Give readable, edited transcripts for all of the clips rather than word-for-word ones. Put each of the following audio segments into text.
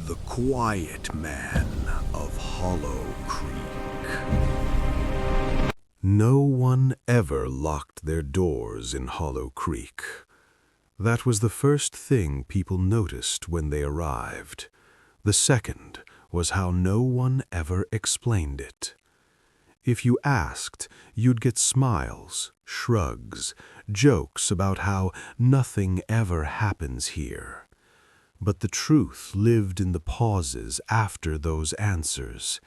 the quiet man of Hollow Creek. No one ever locked their doors in Hollow Creek. That was the first thing people noticed when they arrived. The second was how no one ever explained it. If you asked, you'd get smiles, shrugs, jokes about how nothing ever happens here. But the truth lived in the pauses after those answers,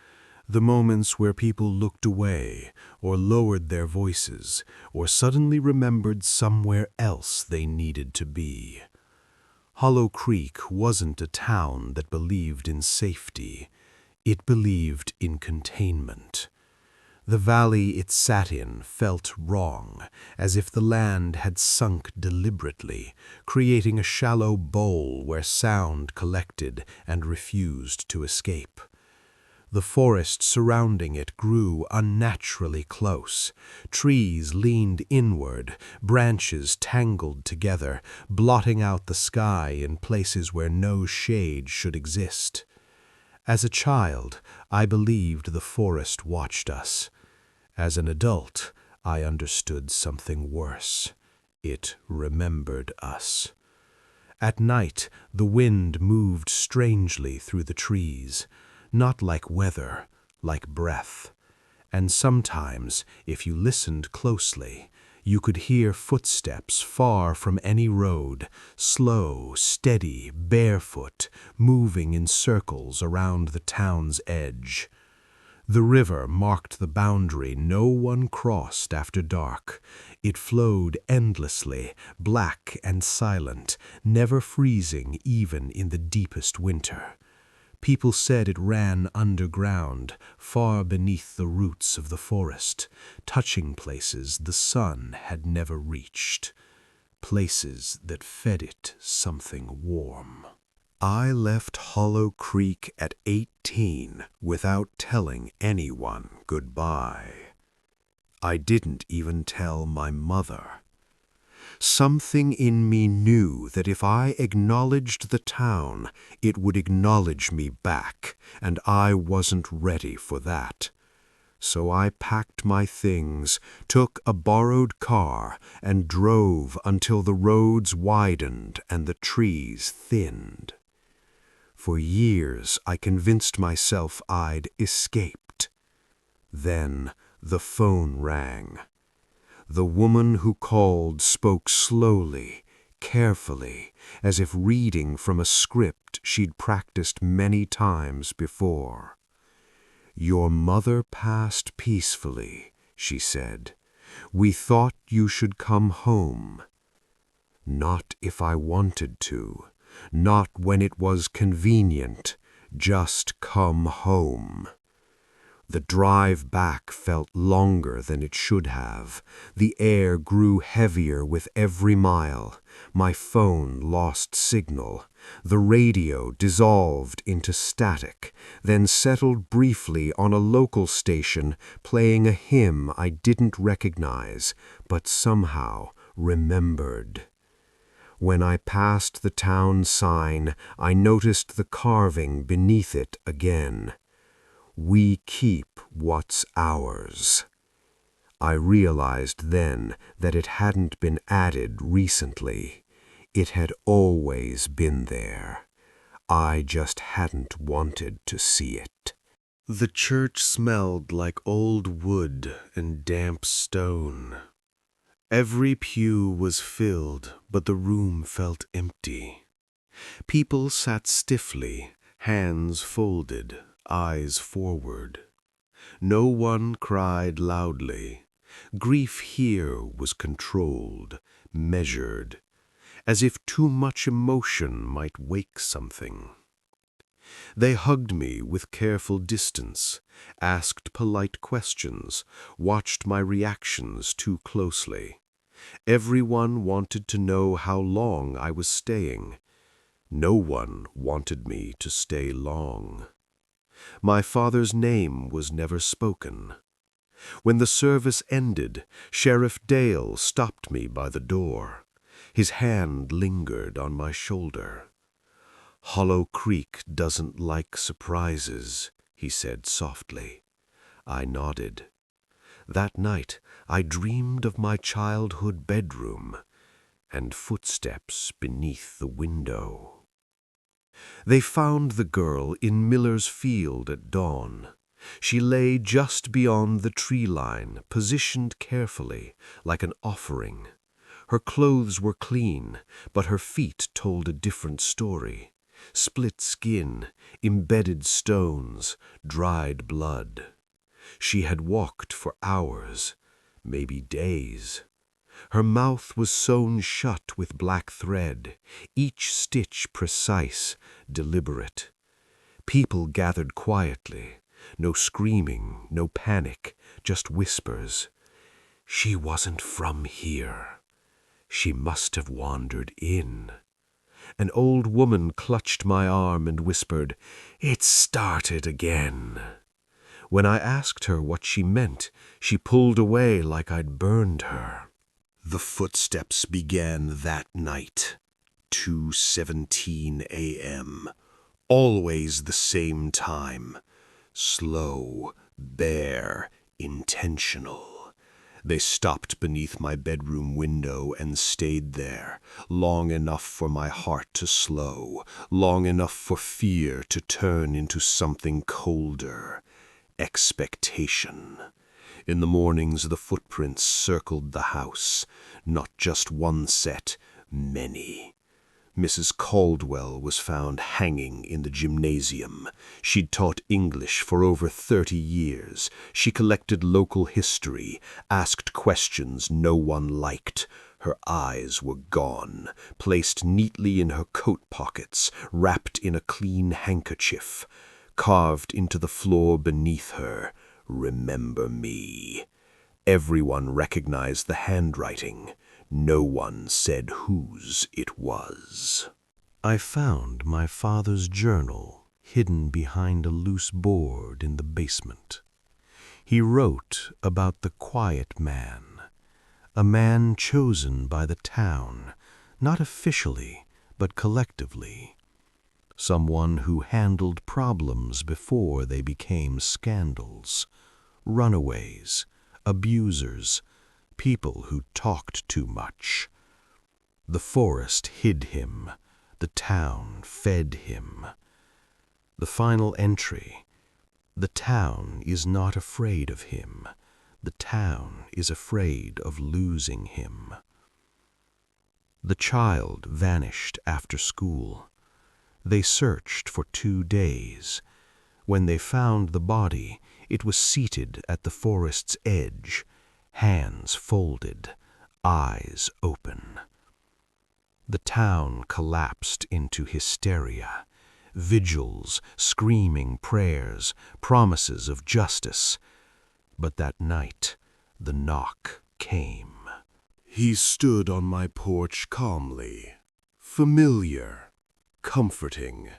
the moments where people looked away or lowered their voices or suddenly remembered somewhere else they needed to be. Hollow Creek wasn't a town that believed in safety. It believed in containment. The valley it sat in felt wrong, as if the land had sunk deliberately, creating a shallow bowl where sound collected and refused to escape. The forest surrounding it grew unnaturally close. Trees leaned inward, branches tangled together, blotting out the sky in places where no shade should exist. As a child, I believed the forest watched us. As an adult, I understood something worse. It remembered us. At night, the wind moved strangely through the trees, not like weather, like breath. And sometimes, if you listened closely, you could hear footsteps far from any road, slow, steady, barefoot, moving in circles around the town's edge. The river marked the boundary no one crossed after dark. It flowed endlessly, black and silent, never freezing even in the deepest winter. People said it ran underground, far beneath the roots of the forest, touching places the sun had never reached, places that fed it something warm. I left Hollow Creek at 18 without telling anyone goodbye. I didn't even tell my mother. Something in me knew that if I acknowledged the town, it would acknowledge me back, and I wasn't ready for that. So I packed my things, took a borrowed car, and drove until the roads widened and the trees thinned. For years, I convinced myself I'd escaped. Then the phone rang. The woman who called spoke slowly, carefully, as if reading from a script she'd practiced many times before. "Your mother passed peacefully," she said. "We thought you should come home." Not if I wanted to. Not when it was convenient, just come home. The drive back felt longer than it should have. The air grew heavier with every mile. My phone lost signal. The radio dissolved into static, then settled briefly on a local station playing a hymn I didn't recognize, but somehow remembered. When I passed the town sign, I noticed the carving beneath it again. "We keep what's ours." I realized then that it hadn't been added recently. It had always been there. I just hadn't wanted to see it. The church smelled like old wood and damp stone. Every pew was filled, but the room felt empty. People sat stiffly, hands folded, eyes forward. No one cried loudly. Grief here was controlled, measured, as if too much emotion might wake something. They hugged me with careful distance, asked polite questions, watched my reactions too closely. Everyone wanted to know how long I was staying. No one wanted me to stay long. My father's name was never spoken. When the service ended, Sheriff Dale stopped me by the door. His hand lingered on my shoulder. "Hollow Creek doesn't like surprises," he said softly. I nodded. That night I dreamed of my childhood bedroom and footsteps beneath the window. They found the girl in Miller's Field at dawn. She lay just beyond the tree line, positioned carefully, like an offering. Her clothes were clean, but her feet told a different story. Split skin, embedded stones, dried blood. She had walked for hours, maybe days. Her mouth was sewn shut with black thread, each stitch precise, deliberate. People gathered quietly, no screaming, no panic, just whispers. She wasn't from here. She must have wandered in. An old woman clutched my arm and whispered, "It started again." When I asked her what she meant, she pulled away like I'd burned her. The footsteps began that night, 2:17 a.m., always the same time. Slow, bare, intentional. They stopped beneath my bedroom window and stayed there, long enough for my heart to slow, long enough for fear to turn into something colder. Expectation. In the mornings, the footprints circled the house. Not just one set, many. Mrs. Caldwell was found hanging in the gymnasium. She'd taught English for over 30 years. She collected local history, asked questions no one liked. Her eyes were gone, placed neatly in her coat pockets, wrapped in a clean handkerchief. Carved into the floor beneath her, "Remember me." Everyone recognized the handwriting. No one said whose it was. I found my father's journal hidden behind a loose board in the basement. He wrote about the quiet man, a man chosen by the town, not officially, but collectively. Someone who handled problems before they became scandals. Runaways, abusers, people who talked too much. The forest hid him. The town fed him. The final entry. The town is not afraid of him. The town is afraid of losing him. The child vanished after school. They searched for 2 days. When they found the body, it was seated at the forest's edge, hands folded, eyes open. The town collapsed into hysteria. Vigils, screaming prayers, promises of justice. But that night, the knock came. He stood on my porch calmly, familiar, comforting.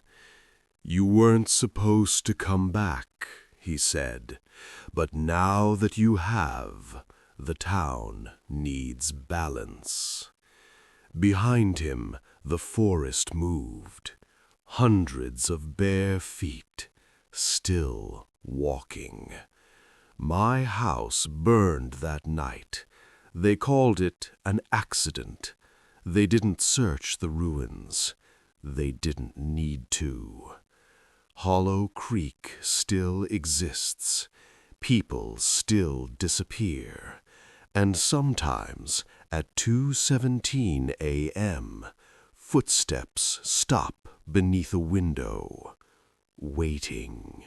"You weren't supposed to come back," he said, "but now that you have, the town needs balance." Behind him, the forest moved. Hundreds of bare feet, still walking. My house burned that night. They called it an accident. They didn't search the ruins. They didn't need to. Hollow Creek still exists. People still disappear. And sometimes, at 2:17 a.m., footsteps stop beneath a window, waiting.